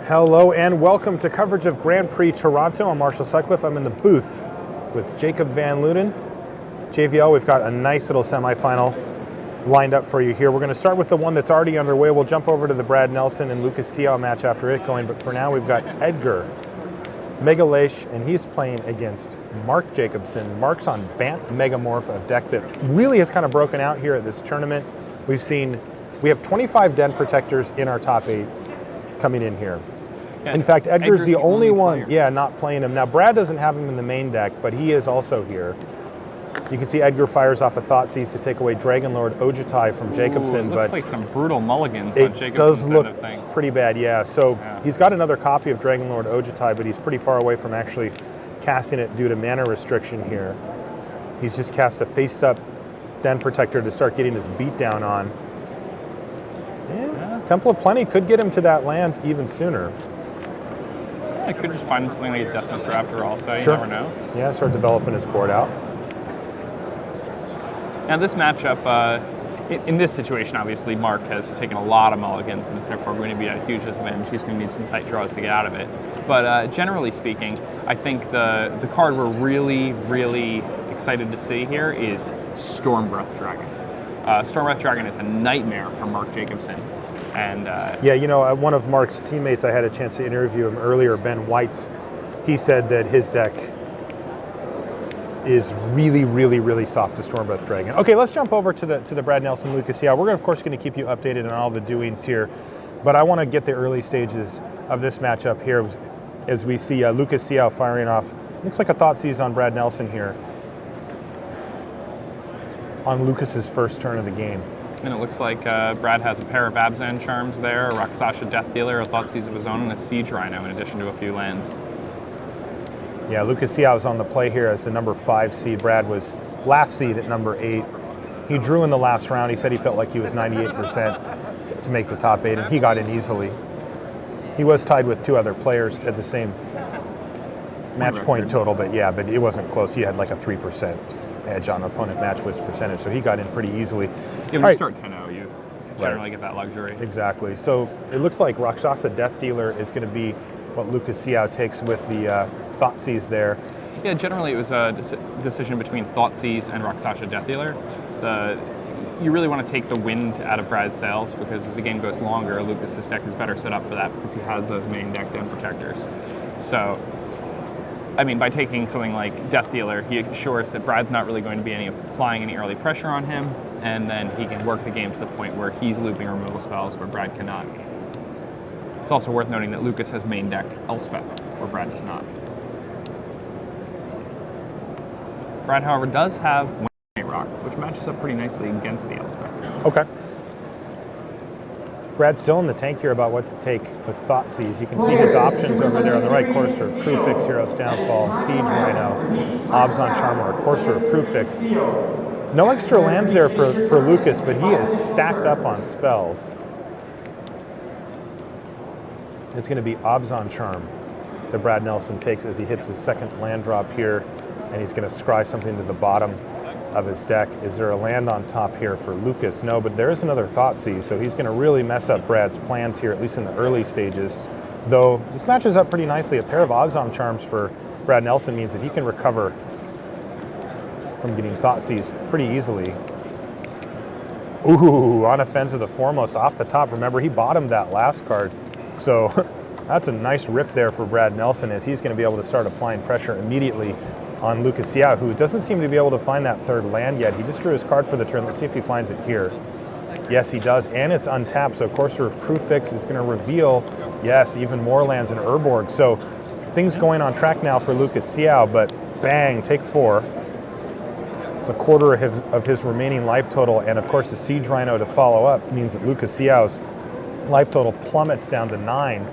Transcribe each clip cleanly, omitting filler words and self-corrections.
Hello and welcome to coverage of Grand Prix Toronto. I'm Marshall Sutcliffe. I'm in the booth with Jacob Van Luden. JVL, we've got a nice little semifinal lined up for you here. We're going to start with the one that's already underway. We'll jump over to the Brad Nelson and Lucas Siao match after it going, but for now we've got Edgar Magalhaes, and he's playing against Mark Jacobson. Mark's on Bant Megamorph, a deck that really has kind of broken out here at this tournament. We have 25 Den Protectors in our top 8 coming in here. Yeah. In fact, Edgar's the only one, player. not playing him. Now, Brad doesn't have him in the main deck, but he is also here. You can see Edgar fires off a Thoughtseize to take away Dragonlord Ojutai from Jacobson. Ooh, but looks like some brutal mulligans it on Jacobson's does end look of things. pretty bad, yeah. So he's got another copy of Dragonlord Ojutai, but he's pretty far away from actually casting it due to mana restriction here. He's just cast a face-up Den Protector to start getting his beat down on. Yeah. Temple of Plenty could get him to that land even sooner. I could just find something like a Deathless Raptor also, you Sure. never know. Yeah, start developing his board out. Now this matchup, in this situation, obviously, Mark has taken a lot of mulligans, and it's therefore going to be a huge disadvantage. He's going to need some tight draws to get out of it. But generally speaking, I think the card we're really, really excited to see here is Stormbreath Dragon. Stormbreath Dragon is a nightmare for Mark Jacobson. And yeah, you know, one of Mark's teammates, I had a chance to interview him earlier, Ben Whites. He said that his deck is really, really, really soft to Stormbreath Dragon. Okay, let's jump over to the Brad Nelson Lucas Siao. We're of course going to keep you updated on all the doings here, but I want to get the early stages of this matchup here as we see Lucas Siao firing off. Looks like a Thoughtseize on Brad Nelson here on Lucas's first turn of the game. And it looks like Brad has a pair of Abzan Charms there, a Rakshasa Death Dealer, a Thoughtseize of his own, and a Siege Rhino in addition to a few lands. Yeah, Lucas Siao is on the play here as the number 5 seed. Brad was last seed at number 8. He drew in the last round. He said he felt like he was 98% to make the top 8, and he got in easily. He was tied with 2 other players at the same match point total, but it wasn't close. He had like a 3% edge on opponent match wins percentage, so he got in pretty easily. Yeah, when you start 10-0, you generally get that luxury. Exactly. So it looks like Rakshasa Death Dealer is going to be what Lucas Siao takes with the Thoughtseize there. Yeah, generally it was a decision between Thoughtseize and Rakshasa Death Dealer. You really want to take the wind out of Brad's sails, because as the game goes longer, Lucas's deck is better set up for that because he has those main deck Den Protectors. So, I mean, by taking something like Death Dealer, he assures that Brad's not really going to be applying any early pressure on him, and then he can work the game to the point where he's looping removal spells where Brad cannot. It's also worth noting that Lucas has main deck Elspeth, where Brad does not. Brad, however, does have Rock, which matches up pretty nicely against the Elspeth. Okay. Brad's still in the tank here about what to take with Thoughtseize. You can see his options over there on the right. Courser, Crewfix, Hero's Downfall, Siege Rhino, Obzon Charmer, Courser, Crewfix. No extra lands there for Lucas, but he is stacked up on spells. It's going to be Obzon Charm that Brad Nelson takes as he hits his second land drop here, and he's going to scry something to the bottom of his deck. Is there a land on top here for Lucas? No, but there is another Thoughtseize, so he's going to really mess up Brad's plans here, at least in the early stages. Though this matches up pretty nicely. A pair of Obzon Charms for Brad Nelson means that he can recover from getting Thoughtseize pretty easily. Ooh, on Offensive the Foremost off the top. Remember, he bottomed that last card, so that's a nice rip there for Brad Nelson, as he's going to be able to start applying pressure immediately on Lucas Siao, who doesn't seem to be able to find that third land yet. He just drew his card for the turn. Let's see if he finds it here. Yes, he does, and it's untapped, so Courser of Crewfix is going to reveal, yes, even more lands in Urborg. So things going on track now for Lucas Siao, but bang, take 4. It's a quarter of his remaining life total, and of course the Siege Rhino to follow up means that Lucas Siao's life total plummets down to 9.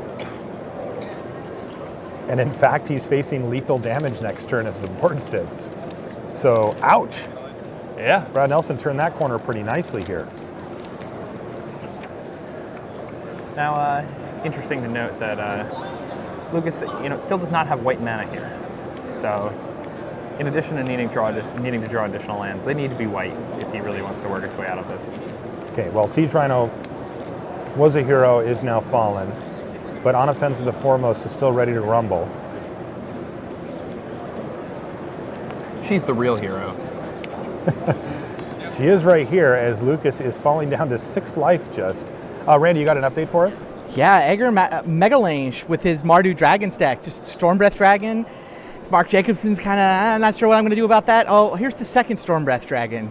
And in fact, he's facing lethal damage next turn as the board sits. So, ouch. Yeah. Brad Nelson turned that corner pretty nicely here. Now, interesting to note that Lucas, still does not have white mana here. So, in addition to needing to draw additional lands, they need to be white if he really wants to work his way out of this. Okay, well, Siege Rhino was a hero, is now fallen. but Anafenza the Foremost is still ready to rumble. She's the real hero. She is right here as Lucas is falling down to 6 life just. Randy, you got an update for us? Yeah, Edgar Magalhaes with his Mardu Dragon stack, just Storm Breath Dragon. Mark Jacobson's kind of, I'm not sure what I'm going to do about that. Oh, here's the second Storm Breath Dragon.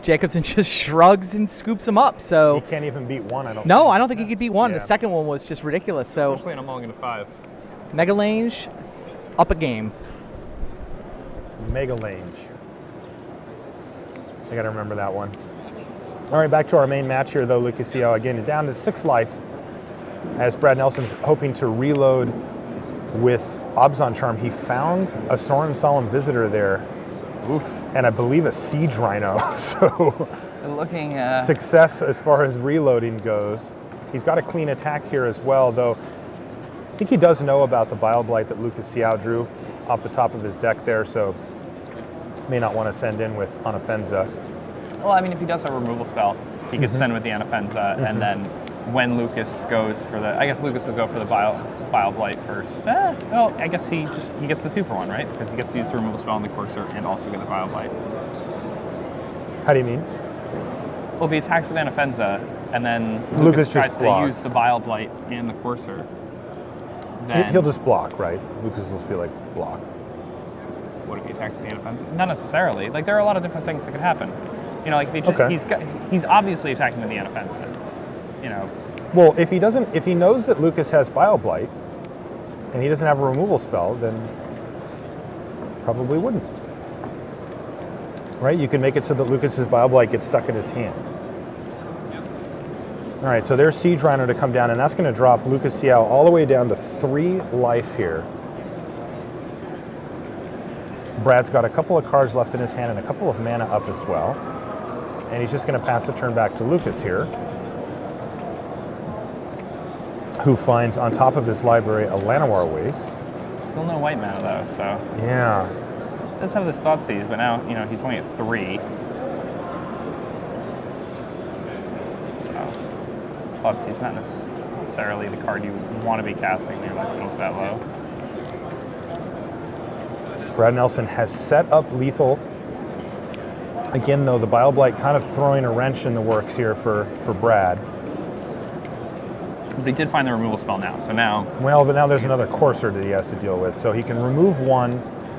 Jacobson just shrugs and scoops him up. So he can't even beat one, I don't think. No, I don't think he could beat one. Yeah. The second one was just ridiculous. So Especially in a mulligan to 5. Magalhaes up a game. Magalhaes. I got to remember that one. All right, back to our main match here, though. Lucas Yao again down to 6 life as Brad Nelson's hoping to reload with Obzon Charm. He found a Sorin Solemn Visitor there. Oof. And I believe a Siege Rhino. So Looking success as far as reloading goes. He's got a clean attack here as well, though I think he does know about the Bile Blight that Lucas Yao drew off the top of his deck there, so may not want to send in with Anafenza. Well, I mean, if he does have a removal spell, he could send with the Anafenza, and then when Lucas goes for the, I guess Lucas will go for the Bile Blight first. Well, I guess he gets the 2-for-1, right? Because he gets to use the removal spell on the Courser and also get the Bile Blight. How do you mean? Well, if he attacks with Anafenza, and then Lucas tries just to blocks. use the Bile Blight and the Courser, then He'll just block, right? Lucas will just be like, block. what if he attacks with the Anafenza? Not necessarily. Like, there are a lot of different things that could happen. You know, like if he he's obviously attacking with the Anafenza. You know. Well, if he knows that Lucas has Bile Blight and he doesn't have a removal spell, then probably wouldn't. Right? You can make it so that Lucas's Bile Blight gets stuck in his hand. All right, so there's Siege Rhino to come down, and that's going to drop Lucas Yao all the way down to 3 life here. Brad's got a couple of cards left in his hand and a couple of mana up as well. And he's just going to pass the turn back to Lucas here, who finds on top of his library a Llanowar Waste. Still no white mana though, so. Yeah. Does have this Thoughtseize, but now, you know, he's only at 3. So, Thoughtseize not necessarily the card you want to be casting when your life that low. Brad Nelson has set up lethal. Again, though, the Bile Blight kind of throwing a wrench in the works here for Brad. Because they did find the removal spell now, so now. Well, but now there's another Courser that he has to deal with. So he can remove one,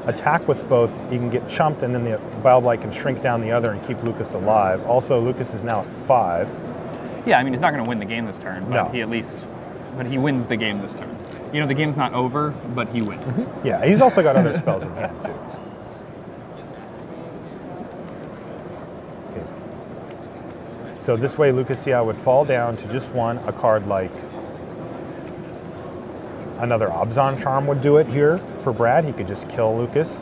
attack with both, he can get chumped, and then the Bile Blight can shrink down the other and keep Lucas alive. Also, Lucas is now at 5. Yeah, I mean, he's not going to win the game this turn, but No. but he wins the game this turn. You know, the game's not over, but he wins. Yeah, he's also got other spells in hand, too. Okay. So this way, Lucas Yao would fall down to just 1. A card like another Obzon Charm would do it here for Brad. He could just kill Lucas.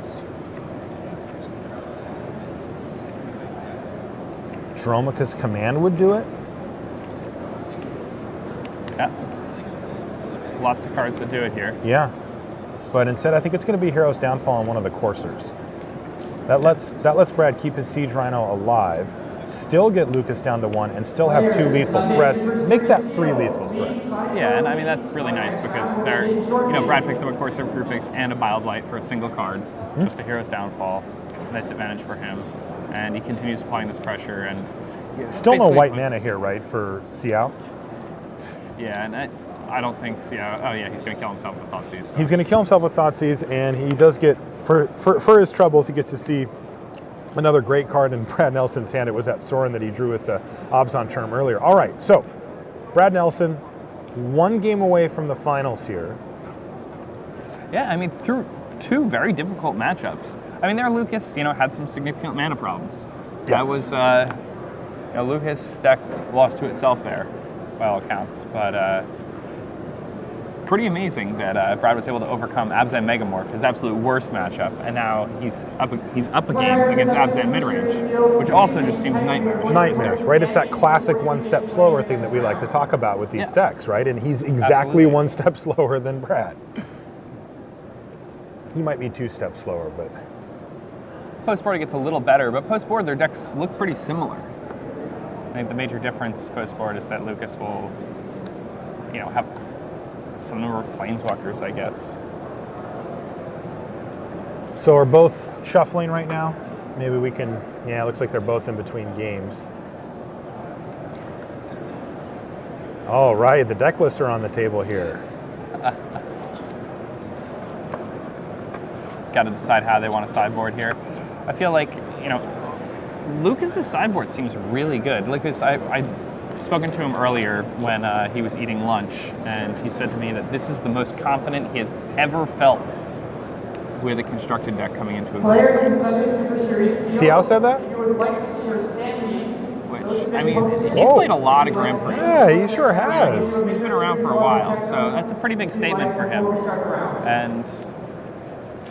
Dromica's Command would do it. Yeah. Lots of cards that do it here. Yeah. But instead, I think it's going to be Hero's Downfall on one of the Coursers. That lets Brad keep his Siege Rhino alive, still get Lucas down to 1, and still have 2 lethal threats. Make that 3 lethal threats. Yeah, and I mean, that's really nice because they're, you know, Brad picks up a Courser Crucifix and a Bile Blight for a single card, just a Hero's Downfall. Nice advantage for him. And he continues applying this pressure and Still no basically white puts- mana here, right, for Xiao? Yeah, and I don't think Xiao. Oh yeah, he's going to kill himself with Thoughtseize. So. He's going to kill himself with Thoughtseize, and he does get, for his troubles, he gets to see another great card in Brad Nelson's hand. It was that Sorin that he drew with the Obzon Charm earlier. All right, so Brad Nelson, 1 game away from the finals here. Yeah, I mean, through 2 very difficult matchups. I mean, there Lucas, you know, had some significant mana problems. That Yes. was, you know, Lucas' deck lost to itself there, by all accounts. But pretty amazing that Brad was able to overcome Abzan Megamorph, his absolute worst matchup, and now he's up a game against Abzan Midrange, which also just seems nightmarish. Nightmares, right? It's that classic 1 step slower thing that we like to talk about with these Yeah. decks, right? And he's exactly Absolutely. 1 step slower than Brad. He might be 2 steps slower, but Postboard it gets a little better, but postboard their decks look pretty similar. I think the major difference postboard is that Lucas will, you know, have some number of planeswalkers, I guess. So we're both shuffling right now. Maybe we can, yeah, it looks like they're both in between games. All right, the deck lists are on the table here. Got to decide how they want to sideboard here. I feel like, Lucas's sideboard seems really good. Lucas, I'd spoken to him earlier when he was eating lunch, and he said to me that this is the most confident he has ever felt with a constructed deck coming into a game. Players in Sunday Super Series. See how said that? You would like to see your standings. Which, I mean, he's played a lot of Grand Prix. Yeah, he sure has. He's been around for a while, so that's a pretty big statement for him. And,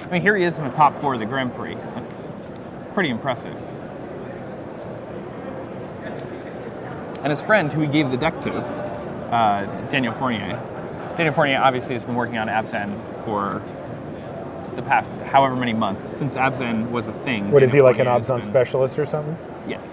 I mean, here he is in the top 4 of the Grand Prix. That's pretty impressive. And his friend, who he gave the deck to, Daniel Fournier. Daniel Fournier obviously has been working on Abzan for the past however many months, since Abzan was a thing. What, is he like an Fournier Abzan specialist or something? Yes.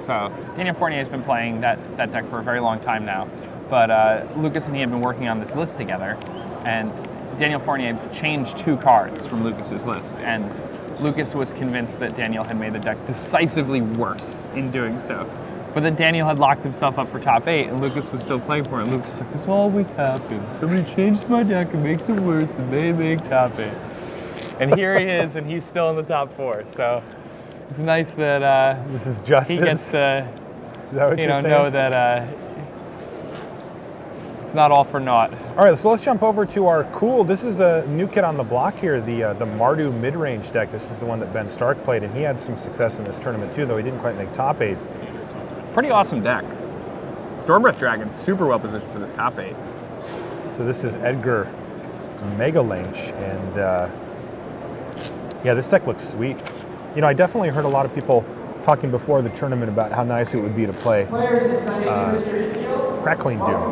So Daniel Fournier has been playing that deck for a very long time now. But Lucas and he have been working on this list together, and Daniel Fournier changed 2 cards from Lucas's list, and Lucas was convinced that Daniel had made the deck decisively worse in doing so. But then Daniel had locked himself up for top 8, and Lucas was still playing for it. And Lucas said, "This always happens. Somebody changed my deck and makes it worse, and they make top 8." And here he is, and he's still in the top 4. So it's nice that This is justice. he gets to Is that what you're saying? know that it's not all for naught. All right, so let's jump over to our cool. This is a new kid on the block here, the Mardu mid-range deck. This is the one that Ben Stark played, and he had some success in this tournament too, though he didn't quite make top 8. Pretty awesome deck. Stormbreath Dragon, super well positioned for this top 8. So this is Edgar Magalhaes, and yeah, this deck looks sweet. I definitely heard a lot of people talking before the tournament about how nice it would be to play Crackling Doom,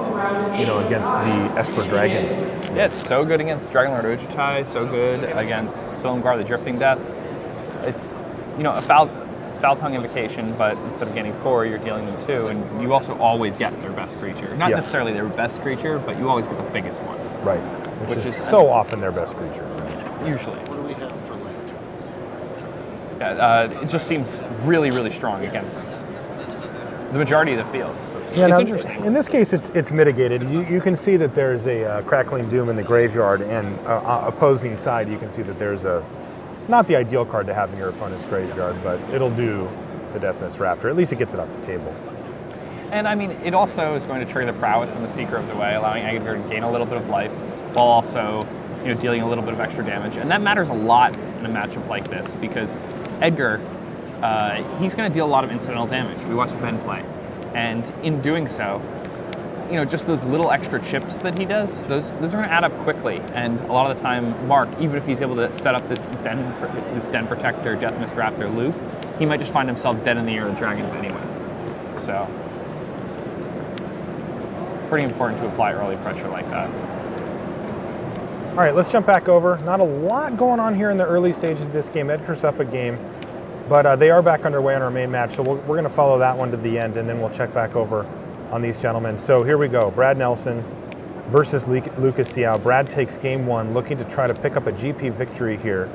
against the Esper Dragons. Yeah, it's so good against Dragonlord Ojutai, so good against Silumgar the Drifting Death. It's, a foul tongue invocation, but instead of getting 4, you're dealing them 2, and you also always get their best creature. Not necessarily their best creature, but you always get the biggest one. Right, which is so often their best creature. Usually. What do we have for left? Yeah, it just seems really, really strong against the majority of the fields. Yeah, it's now, interesting. in this case, it's mitigated. You can see that there's a Crackling Doom in the graveyard, and opposing side, you can see that there's not the ideal card to have in your opponent's graveyard, but it'll do the Deathness Raptor. At least it gets it off the table. And I mean, it also is going to trigger the Prowess and the Seeker of the Way, allowing Edgar to gain a little bit of life, while also dealing a little bit of extra damage. And that matters a lot in a matchup like this, because Edgar, he's going to deal a lot of incidental damage. We watched Ben play. And in doing so, just those little extra chips that he does, those are going to add up quickly. And a lot of the time, Mark, even if he's able to set up this Den Protector, Death Mist Raptor loop, he might just find himself dead in the air of dragons anyway. So, pretty important to apply early pressure like that. All right, let's jump back over. Not a lot going on here in the early stages of this game. Edgar's up a game, but they are back underway on our main match, so we're going to follow that one to the end, and then we'll check back over on these gentlemen. So here we go. Brad Nelson versus Lucas Siao. Brad takes game 1, looking to try to pick up a GP victory here.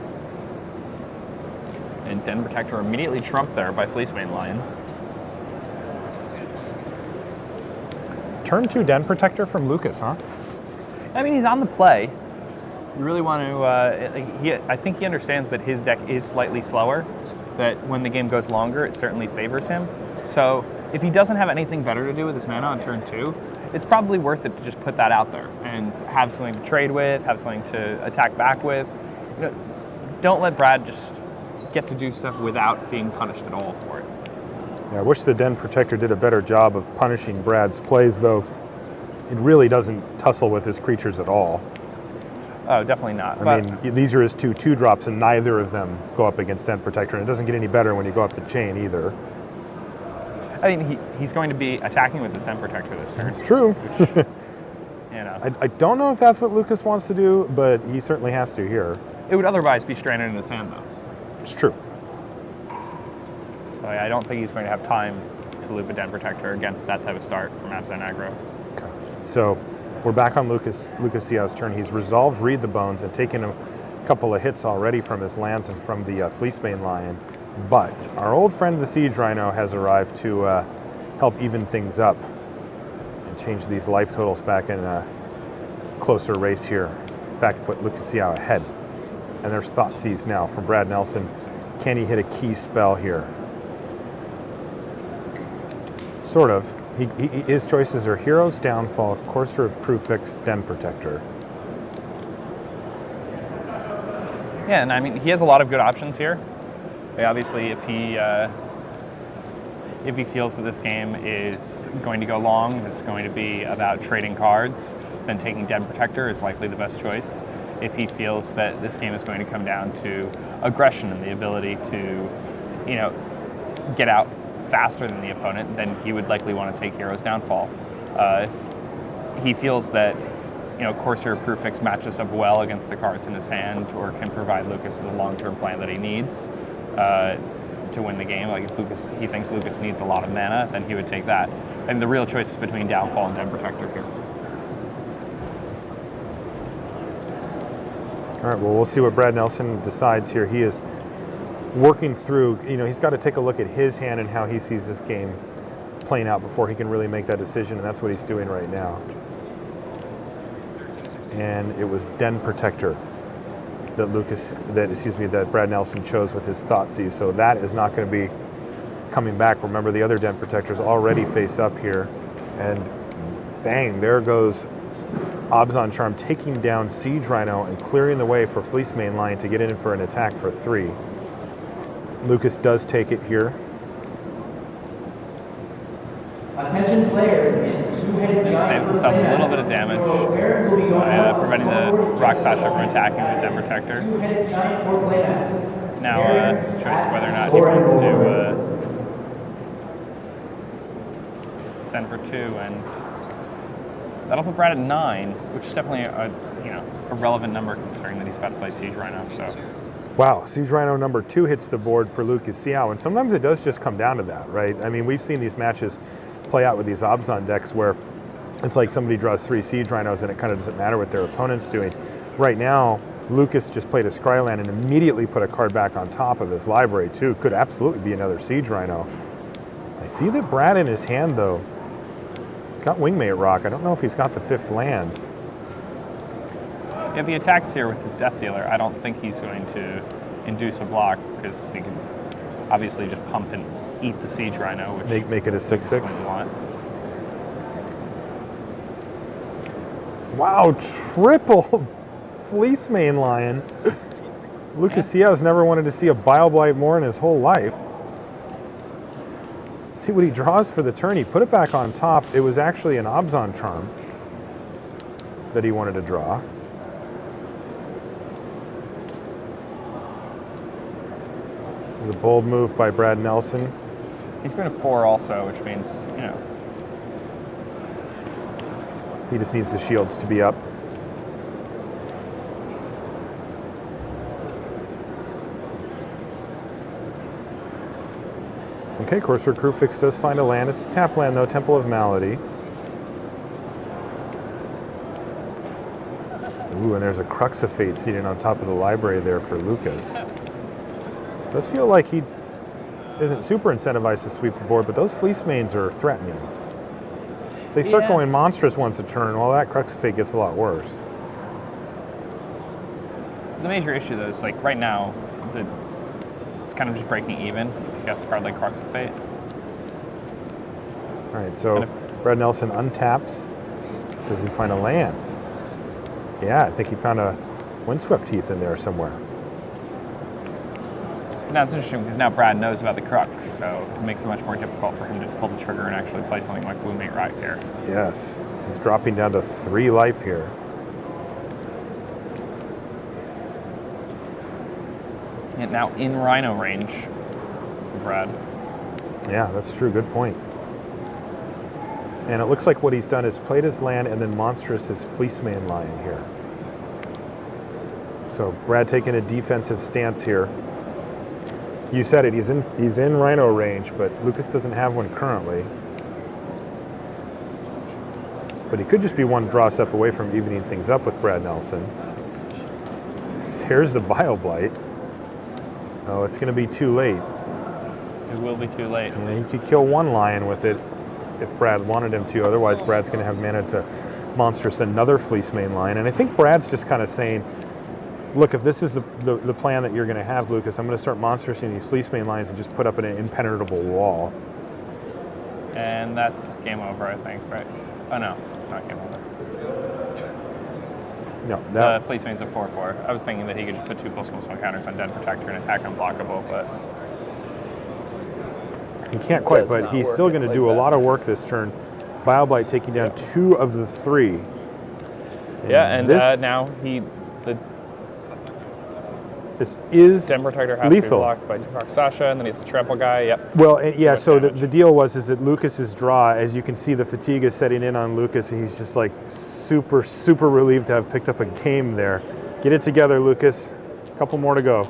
And Den Protector immediately trumped there by Fleecebane Lion. Turn 2 Den Protector from Lucas, huh? I mean, he's on the play. You really want to, I think he understands that his deck is slightly slower, that when the game goes longer, it certainly favors him. So if he doesn't have anything better to do with his mana on turn 2, it's probably worth it to just put that out there and have something to trade with, have something to attack back with. Don't let Brad just get to do stuff without being punished at all for it. Yeah, I wish the Den Protector did a better job of punishing Brad's plays, though it really doesn't tussle with his creatures at all. Oh, definitely not. I mean, these are his 2 drops, and neither of them go up against Den Protector, and it doesn't get any better when you go up the chain either. I mean, he's going to be attacking with the Den Protector this turn. It's true. I don't know if that's what Lucas wants to do, but he certainly has to here. It would otherwise be stranded in his hand, though. It's true. So I don't think he's going to have time to loop a Den Protector against that type of start from Abzan aggro. Okay. So We're back on Lucas Siao's turn. He's resolved read the bones and taken a couple of hits already from his lands and from the Fleecebane Lion. But our old friend the Siege Rhino has arrived to help even things up and change these life totals back in a closer race here. In fact, put Lucas Siao ahead. And there's Thoughtseize now from Brad Nelson. Can he hit a key spell here? Sort of. His choices are Hero's Downfall, Courser of Crewfix, Den Protector. Yeah, and I mean, he has a lot of good options here. Obviously, if he feels that this game is going to go long, it's going to be about trading cards, then taking Den Protector is likely the best choice. If he feels that this game is going to come down to aggression and the ability to, get out faster than the opponent, then he would likely want to take Hero's Downfall. If he feels that, Courser Proof-Fix matches up well against the cards in his hand or can provide Lucas with a long-term plan that he needs to win the game, like if he thinks Lucas needs a lot of mana, then he would take that. And the real choice is between Downfall and Den Protector here. All right, well, we'll see what Brad Nelson decides here. He is working through, he's got to take a look at his hand and how he sees this game playing out before he can really make that decision, and that's what he's doing right now. And it was Den Protector that Brad Nelson chose with his Thoughtseize, so that is not going to be coming back. Remember, the other Den Protectors already face up here, and bang, there goes Abzan Charm taking down Siege Rhino and clearing the way for Fleecebane Lion to get in for an attack for 3. Lucas does take it here. Attention players in two-headed giant. Saves himself a little bit of damage by preventing the Rock Sasha from attacking with Den Protector. Two-headed giant for playmats. Now his choice is whether or not he wants to send for 2, and that'll put Brad at 9, which is definitely a relevant number considering that he's about to play Siege Rhino. So. Wow, Siege Rhino number 2 hits the board for Lucas Siao, and sometimes it does just come down to that, right? I mean, we've seen these matches play out with these Abzan decks where it's like somebody draws 3 Siege Rhinos and it kind of doesn't matter what their opponent's doing. Right now, Lucas just played a Scryland and immediately put a card back on top of his library too. Could absolutely be another Siege Rhino. I see that Brad in his hand though. He's got Wingmate Rock. I don't know if he's got the 5th land. If he attacks here with his Death Dealer, I don't think he's going to induce a block because he can obviously just pump and eat the Siege Rhino, which make it a 6/6. Want. Wow, triple Fleecebane Lion. Lucas Siao's never wanted to see a Bile Blight more in his whole life. See what he draws for the turn. He put it back on top. It was actually an Abzan Charm that he wanted to draw. This is a bold move by Brad Nelson. He's been a 4 also, which means, he just needs the shields to be up. Okay, Courser Crewfix does find a land. It's a tap land though, Temple of Malady. Ooh, and there's a Crux of Fate seated on top of the library there for Lucas. Does feel like he isn't super incentivized to sweep the board, but those Fleecebanes are threatening. If they start going monstrous once a turn, well, that Crux of Fate gets a lot worse. The major issue though is like right now, it's kind of just breaking even. If he has a card like Crux of Fate. All right, so Brad Nelson untaps. Does he find a land? Yeah, I think he found a Windswept Heath in there somewhere. Now it's interesting because now Brad knows about the Crux, so it makes it much more difficult for him to pull the trigger and actually play something like Wingmate right here. Yes, he's dropping down to 3 life here. And now in Rhino range for Brad. Yeah, that's true. Good point. And it looks like what he's done is played his land and then monstrous his Fleecebane Lion here. So Brad taking a defensive stance here. You said it, he's in Rhino range, but Lucas doesn't have one currently. But he could just be one draw step away from evening things up with Brad Nelson. There's the Bio Blight. Oh, it's going to be too late. It will be too late. He could kill one lion with it if Brad wanted him to. Otherwise, Brad's going to have mana to monstrous another Fleece Mane lion. And I think Brad's just kind of saying, look, if this is the plan that you're going to have, Lucas, I'm going to start monstrosing these Fleece Mane lions and just put up an impenetrable wall. And that's game over, I think, right? Oh, no, it's not game over. No, The Fleece Mane's a 4/4. I was thinking that he could just put 2 +1/+1 counters on Dead Protector and attack unblockable, but... he can't quite, Does but not he's work still going to like do a that. lot of work this turn. Bio Blight taking down 2 of the 3. Yeah, and this, now this is Den Protector has to be lethal. blocked by Raksasha, and then he's a trample guy. Yep. Well, yeah, much so damage. the deal was that Lucas's draw, as you can see, the fatigue is setting in on Lucas, and he's just like super, super relieved to have picked up a game there. Get it together, Lucas. A couple more to go.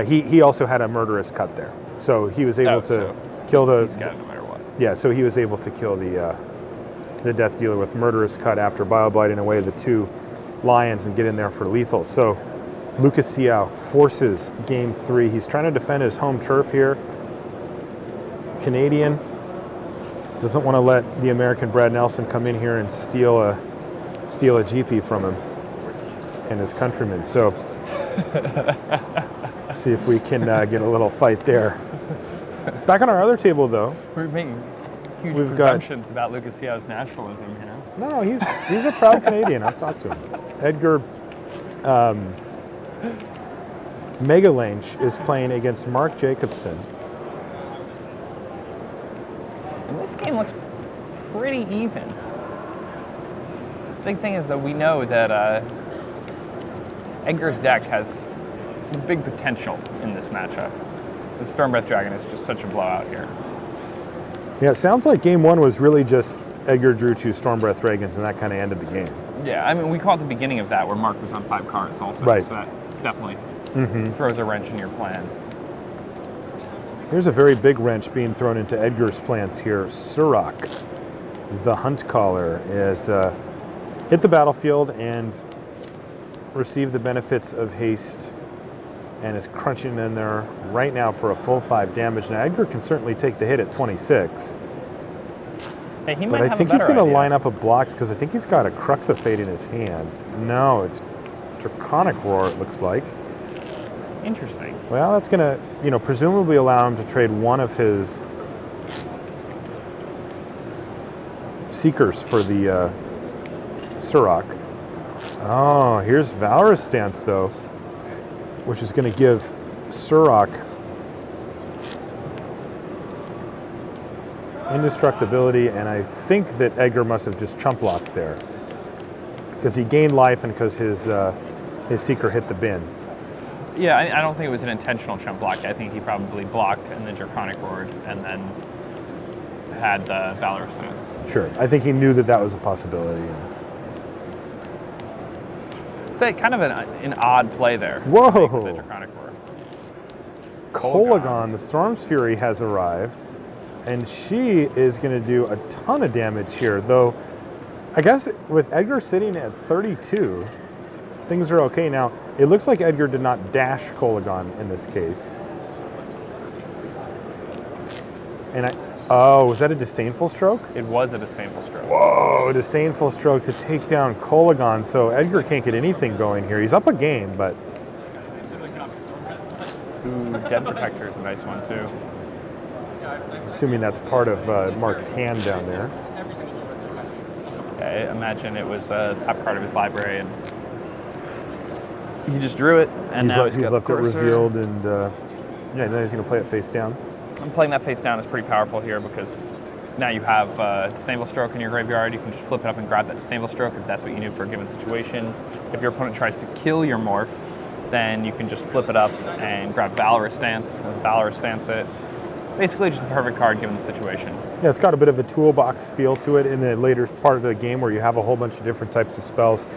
He also had a murderous cut there, so he was able to kill the... He's got it no matter what. Yeah, so he was able to kill the Death Dealer with murderous cut after Bio Blighting away the 2 lions and get in there for lethal. So Lucas Siao forces game 3. He's trying to defend his home turf here. Canadian doesn't want to let the American Brad Nelson come in here and steal a GP from him and his countrymen. So see if we can get a little fight there. Back on our other table, though. We're making huge We've got- presumptions about Lucas Siao's nationalism, you know? No, he's a proud Canadian. I've talked to him. Edgar Magalhaes is playing against Mark Jacobson. And this game looks pretty even. Big thing is that we know that Edgar's deck has some big potential in this matchup. The Stormbreath Dragon is just such a blowout here. Yeah, it sounds like game 1 was really just Edgar drew 2 Stormbreath Dragons, and that kind of ended the game. Yeah, I mean, we caught the beginning of that where Mark was on 5 cards also, Right. so that definitely throws a wrench in your plan. Here's a very big wrench being thrown into Edgar's plans here. Surak, the Hunt Caller, is hit the battlefield and received the benefits of haste and is crunching in there right now for a full 5 damage. Now Edgar can certainly take the hit at 26, Hey, he but might I have think a he's better going to idea. line up a blocks because I think he's got a Crux of Fate in his hand. No, it's Draconic Roar, it looks like. Interesting. Well, that's going to, presumably allow him to trade one of his Seekers for the Surak. Oh, here's Valorous Stance, though, which is going to give Surak indestructibility, and I think that Edgar must have just chump blocked there because he gained life and because his Seeker hit the bin. Yeah, I don't think it was an intentional chump block. I think he probably blocked and then Draconic Roared and then had the Valor Stance. Sure, I think he knew that that was a possibility. It's kind of an odd play there. Whoa. To make the Draconic Roar. Kolagon, the Storm's Fury, has arrived, and she is going to do a ton of damage here, though I guess with Edgar sitting at 32, things are okay. Now, it looks like Edgar did not dash Kolagon in this case. And was that a Disdainful Stroke? It was a Disdainful Stroke. Whoa, Disdainful Stroke to take down Kolagon, so Edgar can't get anything going here. He's up a game, but... Ooh, Dead Protector is a nice one too. assuming that's part of Mark's hand down there. I imagine it was a top card of his library, and he just drew it, and now He's got left the it Courser. revealed, and yeah, now he's going to play it face down. I'm playing that face down is pretty powerful here because now you have Disdainful Stroke in your graveyard. You can just flip it up and grab that Disdainful Stroke if that's what you need for a given situation. If your opponent tries to kill your morph, then you can just flip it up and grab Valorous Stance and Valorous Stance it. Basically just a perfect card given the situation. Yeah, it's got a bit of a toolbox feel to it in the later part of the game where you have a whole bunch of different types of spells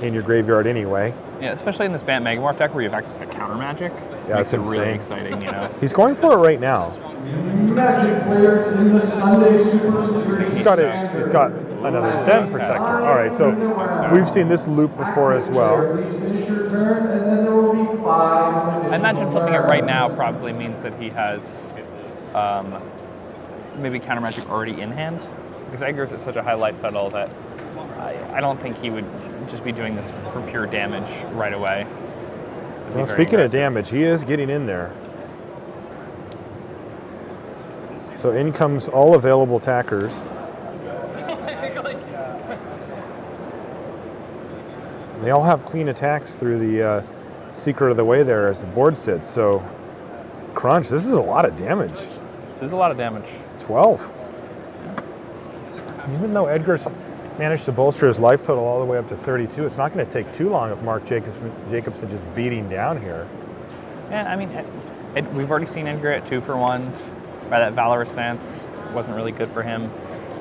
in your graveyard anyway. Yeah, especially in this Bant Megamorph deck where you have access to counter magic. Yeah, Makes it's it really insane. exciting, you know. He's going for it right now. New Magic players in the Sunday Super Series. He's got another Den Protector. All right, so we've seen this loop before as well. Please finish your turn, and then there will be 5 I imagine flipping it right now probably means that he has maybe Counter Magic already in hand, because Edgar's at such a high life total that I don't think he would just be doing this for pure damage right away. Well, speaking of damage, he is getting in there. So in comes all available attackers. They all have clean attacks through the secret of the way there as the board sits. So crunch, this is a lot of damage. This is a lot of damage. 12. Even though Edgar's managed to bolster his life total all the way up to 32, it's not going to take too long if Mark Jacobson just beating down here. Yeah, I mean, we've already seen Edgar at 2-for-1. By that Valorous stance wasn't really good for him.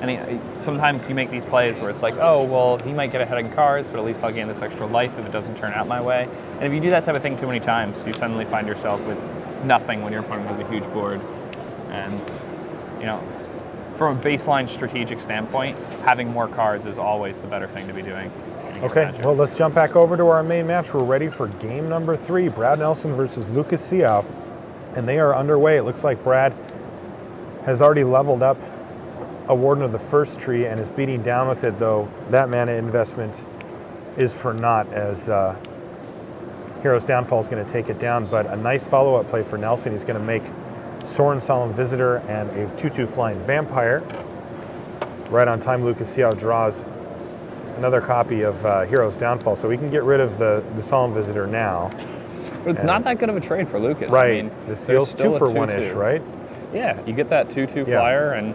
And sometimes you make these plays where it's like, oh, well, he might get ahead in cards, but at least I'll gain this extra life if it doesn't turn out my way. And if you do that type of thing too many times, you suddenly find yourself with nothing when your opponent has a huge board. And, you know, from a baseline strategic standpoint, having more cards is always the better thing to be doing. Okay, well, let's jump back over to our main match. We're ready for game number 3, Brad Nelson versus Lucas Siao. And they are underway. It looks like Brad has already leveled up a Warden of the First Tree and is beating down with it, though that mana investment is for naught as Hero's Downfall is going to take it down. But a nice follow-up play for Nelson. He's going to make Sorin Solemn Visitor and a 2/2 Flying Vampire. Right on time, Lucas Siao draws another copy of Hero's Downfall, so we can get rid of the Solemn Visitor now. But it's not that good of a trade for Lucas. Right, I mean, this feels 2-for-1-ish, right? Yeah, you get that 2/2 flyer, and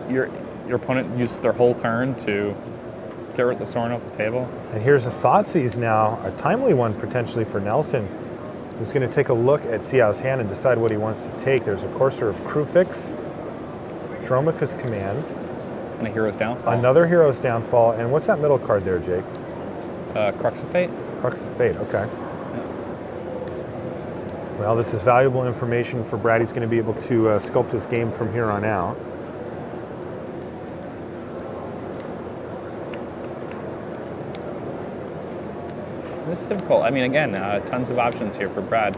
your opponent used their whole turn to get rid of the Sorin off the table. And here's a Thoughtseize now, a timely one potentially for Nelson, who's going to take a look at Siao's hand and decide what he wants to take. There's a Courser of Crufix, Dromica's Command, And a Hero's Downfall. another Hero's Downfall, and what's that middle card there, Jake? Crux of Fate. Crux of Fate, okay. Well, this is valuable information for Brad. He's going to be able to sculpt his game from here on out. This is difficult. I mean, again, tons of options here for Brad.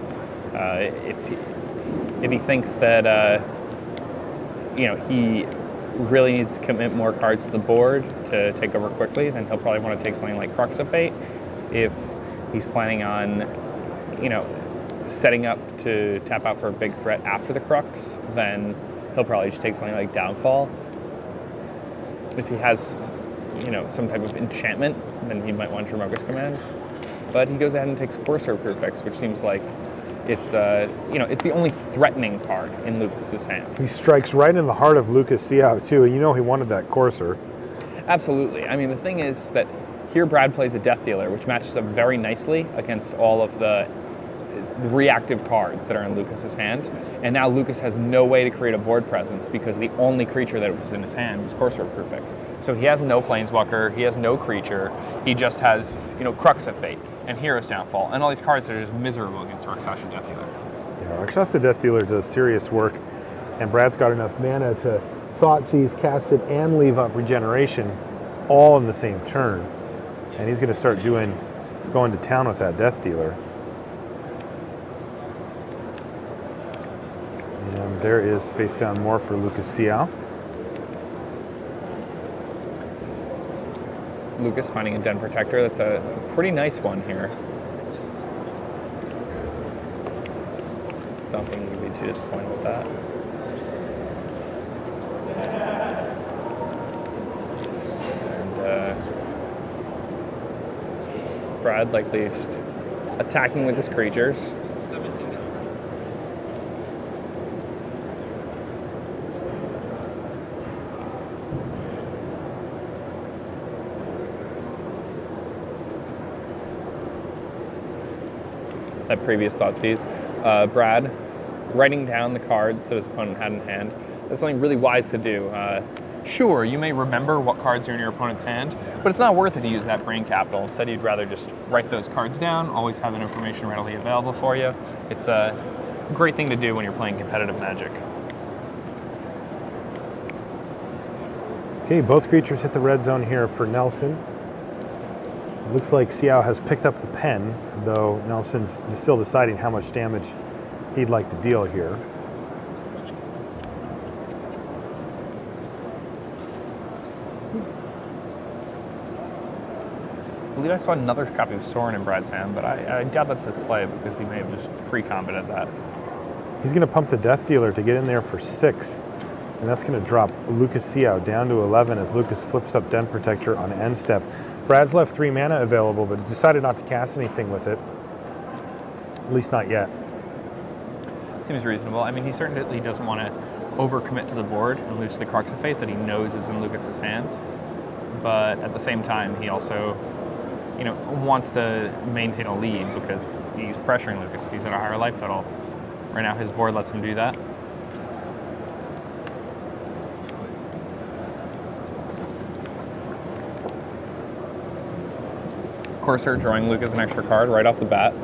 If he thinks that he really needs to commit more cards to the board to take over quickly, then he'll probably want to take something like Crux of Fate. If he's planning on, setting up to tap out for a big threat after the Crux, then he'll probably just take something like Downfall. If he has, some type of enchantment, then he might want Dromica's Command. But he goes ahead and takes Courser of Crufix, which seems like it's the only threatening card in Lucas's hand. He strikes right in the heart of Lucas Siao, too. He wanted that Courser. Absolutely. I mean, the thing is that here Brad plays a Death Dealer, which matches up very nicely against all of the reactive cards that are in Lucas's hand. And now Lucas has no way to create a board presence because the only creature that was in his hand was Courser of Crufix. So he has no Planeswalker, he has no creature, he just has, Crux of Fate and Hero's Downfall, and all these cards that are just miserable against Rakshasa Death Dealer. Yeah, Rakshasa Death Dealer does serious work, and Brad's got enough mana to Thoughtseize, cast it, and leave up Regeneration all in the same turn. And he's going to start going to town with that Death Dealer. And there is face down more for Lucas Siao. Lucas finding a Den Protector. That's a pretty nice one here. Don't think you'd be too disappointed with that. And Brad likely just attacking with his creatures. That previous Thoughtseize. Brad writing down the cards that his opponent had in hand. That's something really wise to do. Sure, you may remember what cards are in your opponent's hand, but it's not worth it to use that brain capital. Instead, you'd rather just write those cards down, always have that information readily available for you. It's a great thing to do when you're playing competitive Magic. Okay, both creatures hit the red zone here for Nelson. It looks like Xiao has picked up the pen, though Nelson's still deciding how much damage he'd like to deal here. I believe I saw another copy of Sorin in Brad's hand, but I doubt that's his play because he may have just pre-combated that. He's going to pump the Death Dealer to get in there for 6. And that's going to drop Lucas Xiao down to 11 as Lucas flips up Den Protector on end step. Brad's left 3 mana available, but he decided not to cast anything with it. At least not yet. Seems reasonable. I mean, he certainly doesn't want to overcommit to the board and lose to the Crux of Faith that he knows is in Lucas's hand. But at the same time, he also, wants to maintain a lead because he's pressuring Lucas. He's at a higher life total. Right now, his board lets him do that. Courser drawing Lucas an extra card right off the bat,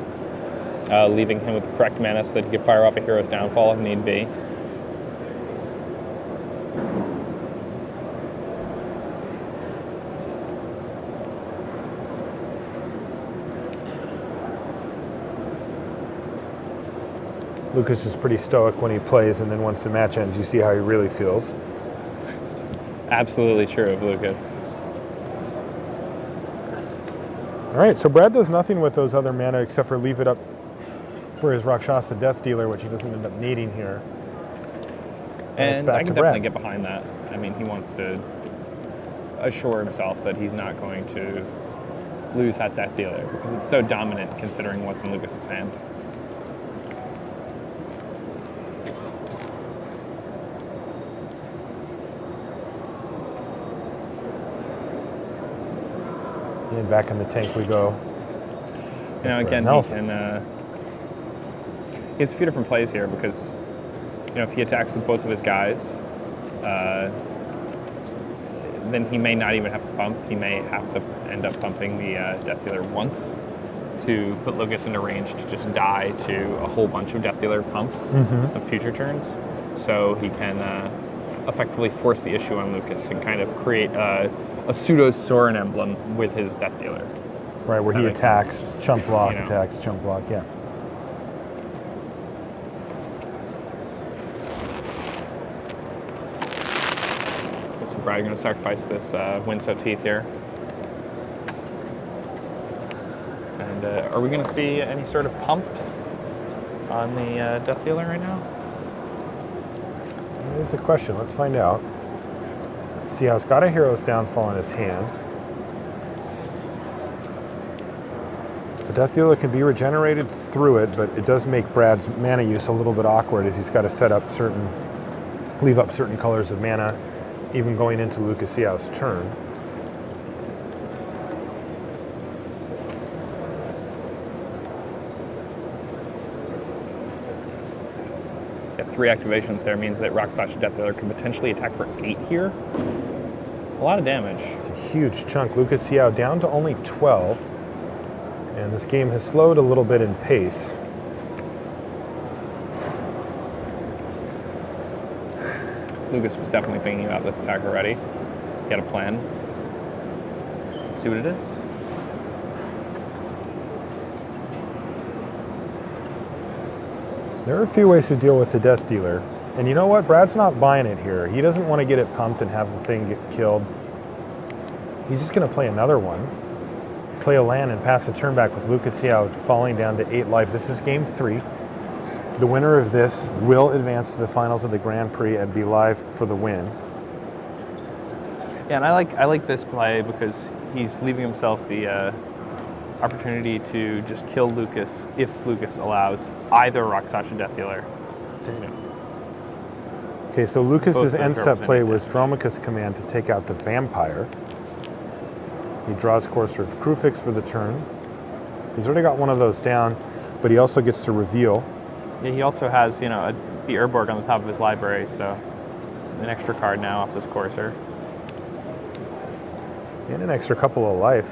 leaving him with the correct mana so that he could fire off a Hero's Downfall if need be. Lucas is pretty stoic when he plays, and then once the match ends, you see how he really feels. Absolutely true of Lucas. All right, so Brad does nothing with those other mana except for leave it up for his Rakshasa Death Dealer, which he doesn't end up needing here. And I can definitely get behind that. I mean, he wants to assure himself that he's not going to lose that Death Dealer because it's so dominant considering what's in Lucas's hand. And back in the tank we go. Again, he has a few different plays here because, if he attacks with both of his guys, then he may not even have to pump. He may have to end up pumping the Death Dealer once to put Lucas into range to just die to a whole bunch of Death Dealer pumps of future turns. So he can effectively force the issue on Lucas and kind of create a pseudo Sorin emblem with his Death Dealer. Right, where he attacks, chump block, attacks, chump block, yeah. So Brad going to sacrifice this Windswept Teeth here. And are we going to see any sort of pump on the Death Dealer right now? That is the question. Let's find out. See how it's got a Hero's Downfall in his hand. The Death Dealer can be regenerated through it, but it does make Brad's mana use a little bit awkward as he's got to leave up certain colors of mana, even going into Lucas Xiao's turn. Yeah, 3 activations there means that Rakshasa Death Dealer can potentially attack for 8 here. A lot of damage. It's a huge chunk. Lucas Xiao down to only 12. And this game has slowed a little bit in pace. Lucas was definitely thinking about this attack already. He had a plan. Let's see what it is. There are a few ways to deal with the Death Dealer. And you know what? Brad's not buying it here. He doesn't want to get it pumped and have the thing get killed. He's just going to play another one. Play a land and pass the turn back with Lucas Xiao falling down to 8 life. This is game 3. The winner of this will advance to the finals of the Grand Prix and be live for the win. Yeah, and I like this play because he's leaving himself the opportunity to just kill Lucas if Lucas allows either Rakshasa Death Dealer to hit him. Okay, so Lucas's end step play was Dromica's command to take out the vampire. He draws Courser of Krufix for the turn. He's already got one of those down, but he also gets to reveal. Yeah, he also has, the Urborg on the top of his library, so an extra card now off this Courser. And an extra couple of life.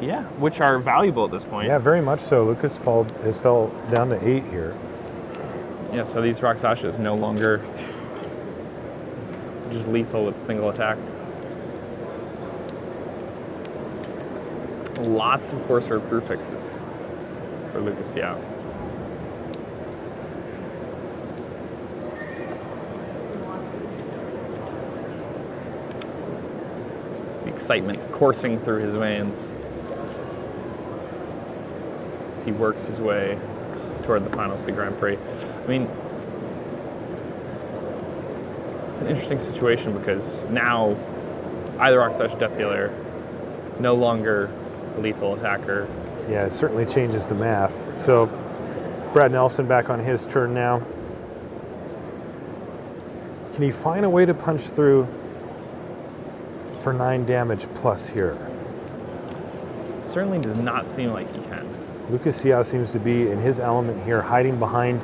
Yeah, which are valuable at this point. Yeah, very much so. Lucas has fell down to 8 here. Yeah, so these Rakshasas no longer just lethal with single attack. Lots of Corsair crew fixes for Lucas Yao. The excitement coursing through his veins as he works his way toward the finals of the Grand Prix. I mean, it's an interesting situation because now either Rockstash Death Dealer no longer a lethal attacker. Yeah, it certainly changes the math. So Brad Nelson back on his turn now. Can he find a way to punch through for 9 damage plus here? Certainly does not seem like he can. Lucas Yao seems to be in his element here, hiding behind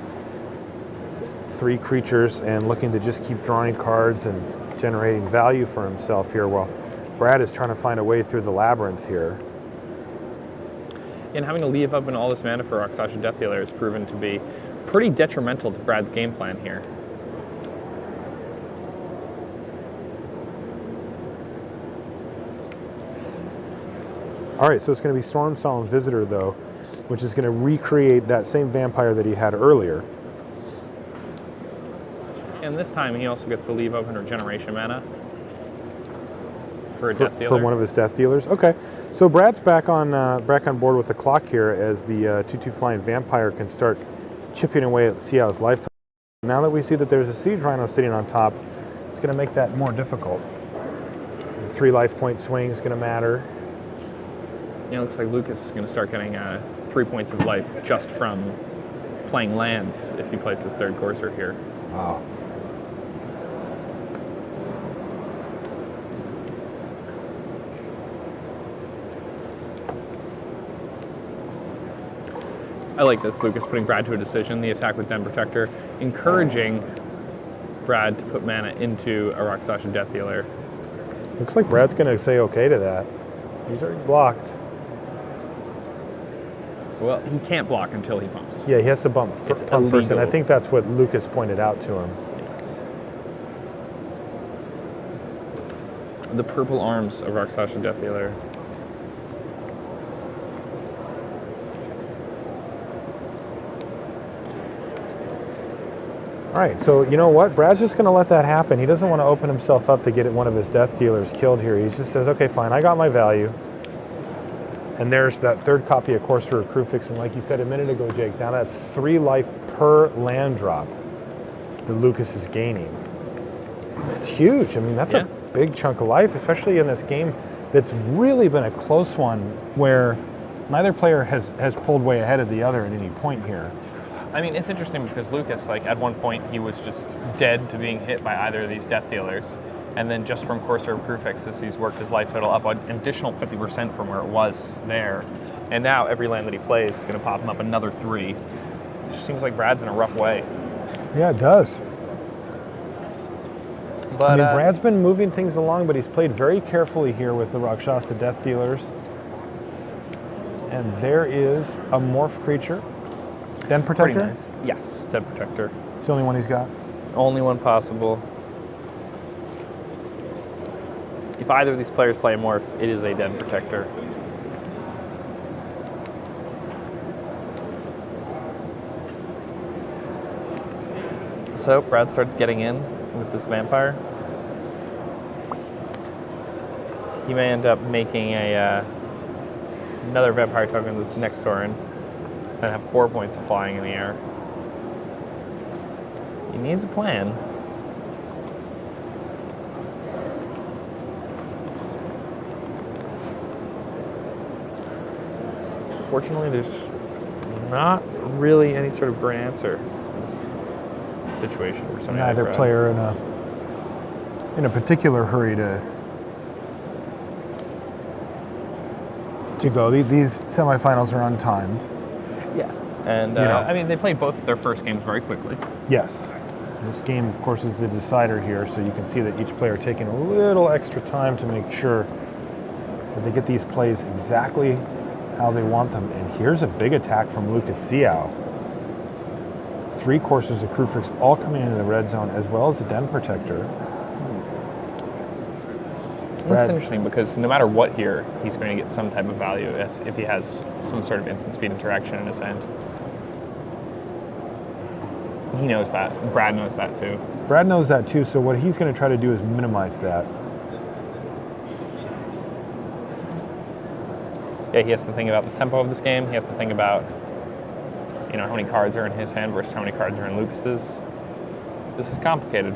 3 creatures and looking to just keep drawing cards and generating value for himself here, while Brad is trying to find a way through the labyrinth here. And having to leave up in all this mana for Rockstash Death Dealer has proven to be pretty detrimental to Brad's game plan here. All right, so it's going to be Storm Solemn Visitor, though, which is going to recreate that same vampire that he had earlier. And this time he also gets to leave open regeneration mana for a Death Dealer. For one of his Death Dealers. Okay, so Brad's back on board with the clock here as the 2/2 flying vampire can start chipping away at Xiao's life. Now that we see that there's a Siege Rhino sitting on top, it's going to make that more difficult. The 3 life point swing is going to matter. It looks like Lucas is going to start getting 3 points of life just from playing lands if he plays his 3rd Corsair here. Wow. I like this, Lucas putting Brad to a decision, the attack with Den Protector, encouraging Brad to put mana into a Rockstash Death Dealer. Looks like Brad's going to say okay to that. He's already blocked. Well, he can't block until he bumps. Yeah, he has to bump first, and I think that's what Lucas pointed out to him. The purple arms of Rockstash Death Dealer. All right, so you know what? Brad's just going to let that happen. He doesn't want to open himself up to get one of his Death Dealers killed here. He just says, okay, fine, I got my value. And there's that 3rd copy of Corsair Crucifix, and like you said a minute ago, Jake, now that's 3 life per land drop that Lucas is gaining. It's huge. I mean, that's a big chunk of life, especially in this game that's really been a close one where neither player has pulled way ahead of the other at any point here. I mean, it's interesting because Lucas, like, at one point he was just dead to being hit by either of these Death Dealers. And then just from Corsair Crucifixes, he's worked his life total up an additional 50% from where it was there. And now every land that he plays is going to pop him up another 3. It just seems like Brad's in a rough way. Yeah, it does. But, I mean, Brad's been moving things along, but he's played very carefully here with the Rakshasa Death Dealers. And there is a morph creature. Den Protector? Pretty nice. Yes, Den Protector. It's the only one he's got. Only one possible. If either of these players play a morph, it is a Den Protector. So Brad starts getting in with this vampire. He may end up making another vampire token this next turn and have 4 points of flying in the air. He needs a plan. Fortunately, there's not really any sort of great answer in this situation. For Neither player in a particular hurry to go. These semifinals are untimed. Yeah, and I mean, they played both of their first games very quickly. Yes. This game, of course, is the decider here, so you can see that each player taking a little extra time to make sure that they get these plays exactly how they want them. And here's a big attack from Lucas Xiao. 3 Corsairs of Crucifix all coming into the red zone, as well as the Den Protector. That's interesting because no matter what here, he's going to get some type of value if he has some sort of instant speed interaction in his hand. He knows that. Brad knows that too. Brad knows that too, so what he's going to try to do is minimize that. Yeah, he has to think about the tempo of this game. He has to think about, how many cards are in his hand versus how many cards are in Lucas's. This is complicated.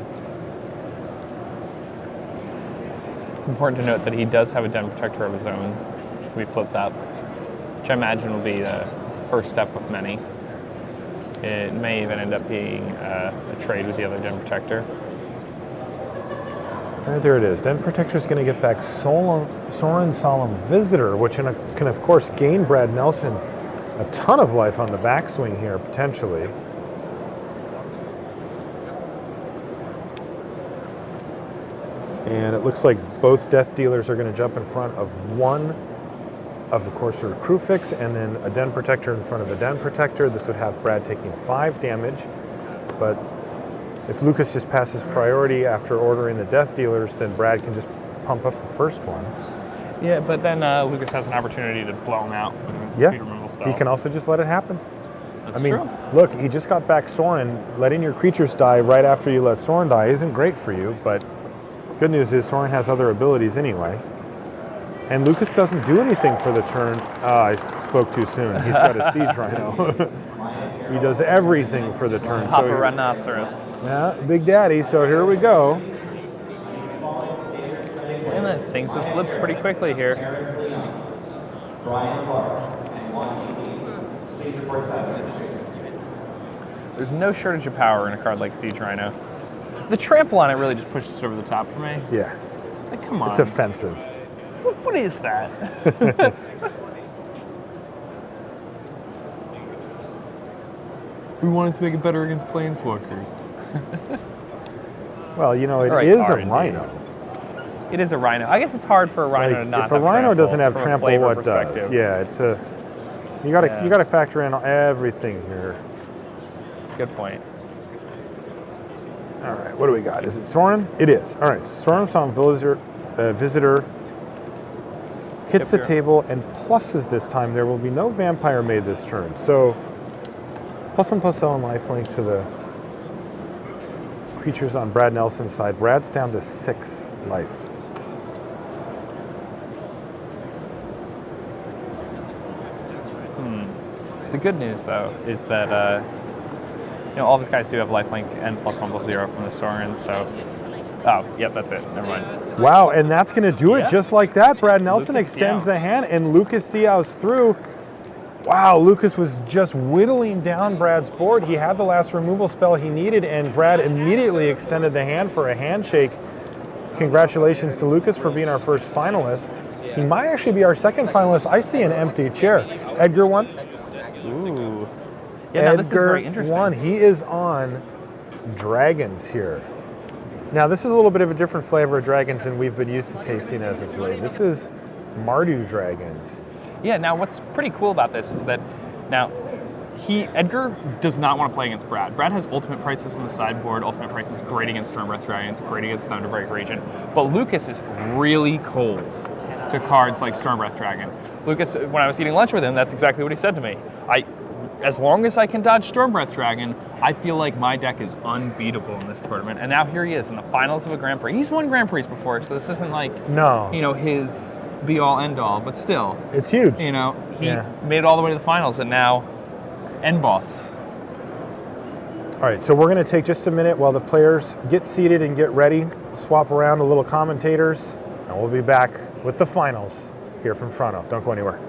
It's important to note that he does have a Den Protector of his own, which can be flipped up, which I imagine will be the first step of many. It may even end up being a trade with the other Den Protector. Right, there it is. Den Protector is going to get back Sorin Solemn Visitor, which can, of course, gain Brad Nelson a ton of life on the backswing here, potentially. And it looks like both Death Dealers are going to jump in front of one of the Courser Crew Fix and then a Den Protector in front of a Den Protector. This would have Brad taking 5 damage, but if Lucas just passes priority after ordering the Death Dealers, then Brad can just pump up the first one. Yeah, but then Lucas has an opportunity to blow him out with an speed removal spell. He can also just let it happen. That's true. Look, he just got back Sorin. Letting your creatures die right after you let Sorin die isn't great for you, but good news is Sorin has other abilities anyway. And Lucas doesn't do anything for the turn. I spoke too soon. He's got a Siege Rhino. He does everything for the turn. Papa Rhinoceros. Yeah, Big Daddy. So here we go. And then things have flipped pretty quickly here. There's no shortage of power in a card like Siege Rhino. The trample on it really just pushes it over the top for me. Yeah. Like, come on. It's offensive. What is that? We wanted to make it better against Planeswalkers. Well, it Right, is a R&D. Rhino. It is a Rhino. I guess it's hard for a Rhino to not if have a Rhino trample doesn't have from a trample, flavor what does? perspective. Yeah, it's a. You gotta factor in everything here. Good point. All right, what do we got? Is it Sorin? It is. All right, Sorin Solemn Visitor hits the table and pluses this time. There will be no Vampire made this turn. So, +1/+L and lifelink to the creatures on Brad Nelson's side. Brad's down to 6 life. The good news, though, is that all of his guys do have lifelink and +1/+0 from the Sorin, so... Oh, yep, that's it. Never mind. Wow, and that's going to do it just like that. Brad Nelson Lucas extends Siow. the hand, and Lucas Sio's through. Wow, Lucas was just whittling down Brad's board. He had the last removal spell he needed, and Brad immediately extended the hand for a handshake. Congratulations to Lucas for being our first finalist. He might actually be our second finalist. I see an empty chair. Edgar won. Ooh. Yeah, now this is very interesting. Won. He is on Dragons here. Now, this is a little bit of a different flavor of Dragons than we've been used to tasting as of late. This is Mardu Dragons. Yeah, now what's pretty cool about this is that now Edgar does not want to play against Brad. Brad has ultimate prices in the sideboard. Ultimate prices great against Stormbreath Dragons, great against Thunderbreak Regent. But Lucas is really cold to cards like Stormbreath Dragon. Lucas, when I was eating lunch with him, that's exactly what he said to me. As long as I can dodge Stormbreath Dragon, I feel like my deck is unbeatable in this tournament. And now here he is in the finals of a Grand Prix. He's won Grand Prix before, so this isn't like his be-all, end-all, but still. It's huge. He made it all the way to the finals, and now end boss. All right, so we're going to take just a minute while the players get seated and get ready, swap around a little commentators, and we'll be back with the finals here from Toronto. Don't go anywhere.